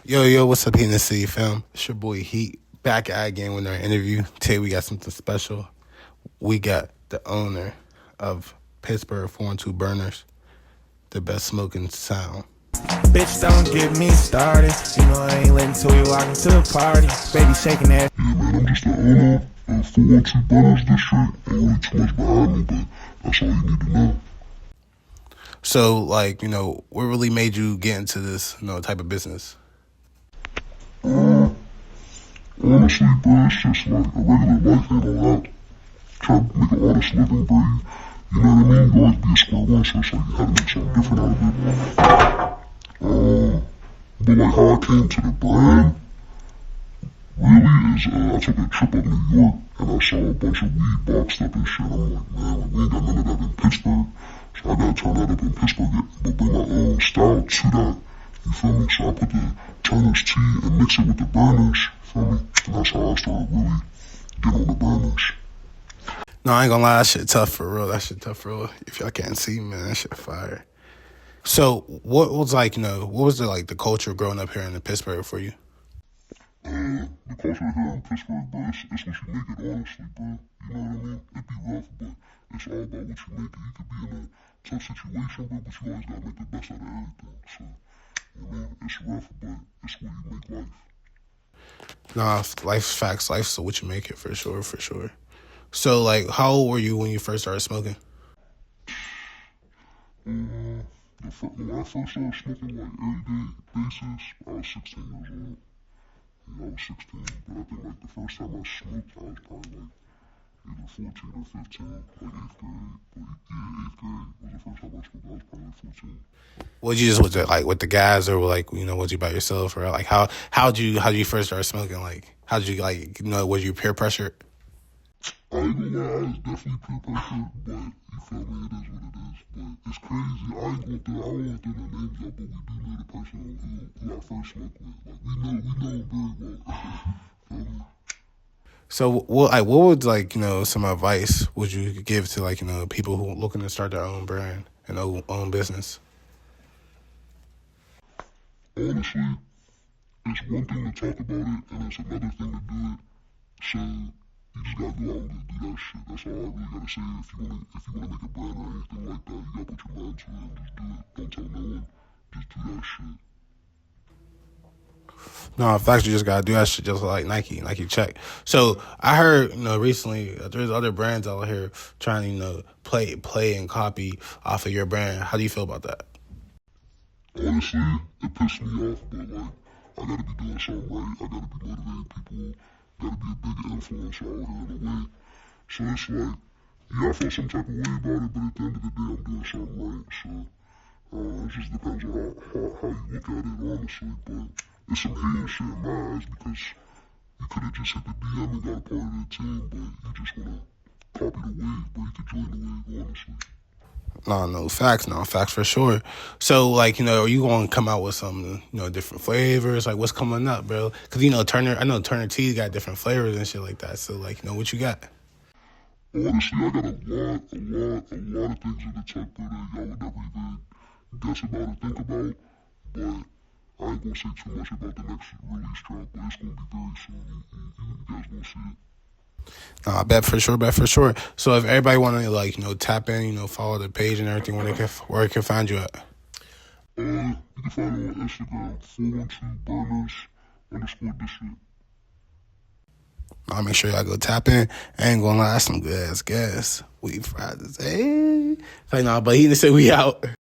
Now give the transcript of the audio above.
Yo, what's up here in the city, fam? It's your boy Heat back at again with our interview. Today we got something special. We got the owner of Pittsburgh 412 Burners, the best smoking sound. Bitch, don't get me started. You know I ain't letting till we walk into the party. Baby shaking that. Yeah, man, I'm just the owner of 412 Burners District. Ain't really too much behind me, but that's all you need to know. So, what really made you get into this, type of business? Honestly, bro, it's just like a regular life, ain't all that. Try to make an honest living, bro. You know what I mean? You always be a square one, so it's like you had to make something different out of it. But like how I came to the brand, really is, I took a trip up New York, and I saw a bunch of weed boxed up and shit. I'm like, man, like, we ain't got none of that in Pittsburgh, so I gotta turn that up in Pittsburgh, but bring my own style to that. You feel me? So I put the Turner's tea and mix it with the burners. Feel me? And that's how I started really getting on the burners. No, I ain't gonna lie, that shit tough for real. If y'all can't see, man, that shit fire. So, what was the culture growing up here in Pittsburgh for you? The culture here in Pittsburgh, bro, it's what you make it, honestly, bro. You know what I mean? It be rough, but it's all about what you make it. You could be in a tough situation, bro, but you always gotta make the best out of everything. So, you know, it's rough, but it's where you make life. Nah, life's facts. Life's what you make it, for sure. So, how old were you when you first started smoking? When I first started smoking, like, everyday basis, I was 16 years old. Yeah, I was 16, but I think, like, the first time I smoked, I was probably, like, either 14 or 15, like 8th grade. But, yeah, 8th grade was the first time I smoked. I was probably, like, 14. Was you just with the guys, or was you by yourself, or how'd you first start smoking? How'd you was you peer pressured? I ain't gonna lie, I was definitely peer pressured, but you feel me, it is what it is. But it's crazy. I don't want to throw no names out, but we do know the person who I first smoked with. Like, we know him very well. Feel me? So what would some advice would you give to people who are looking to start their own brand and own business? Honestly, it's one thing to talk about it, and it's another thing to do it. So you just gotta go out and do that shit. That's all I really gotta say. If you wanna make a brand or anything like that, you gotta put your mind to it and just do it. Don't tell no one. Just do that shit. No, in fact, you just gotta do that shit, just like Nike check. So I heard, recently there's other brands out here trying to, play and copy off of your brand. How do you feel about that? Honestly, it pissed me off, but like, I gotta be doing something right. I gotta be motivating people. Gotta be a big influencer out here in a way. So it's like, yeah, I feel some type of way about it, but at the end of the day, I'm doing something right. So it just depends on how you look at it, honestly. But it's some hating shit in my eyes, because you could have just hit the DM and got a part of the team, but you just wanna copy the wave, but you could join the wave, honestly. No facts for sure. So are you going to come out with some different flavors? Like, what's coming up, bro? Because I know Turner T's got different flavors and shit like that. So what you got? Honestly, I got a lot of things in the tuck, bro, that y'all would never even guess about or think about. But I ain't gonna say too much about the next release drop, but it's gonna be very soon. You guys gonna see it. No, I bet for sure. So if everybody want to tap in, follow the page and everything, where they can find you at? You can find me on Instagram, 412 Burners _ district. I'll make sure y'all go tap in. I ain't gonna lie, that's some good ass gas. We fried this. Hey. But he didn't say we out.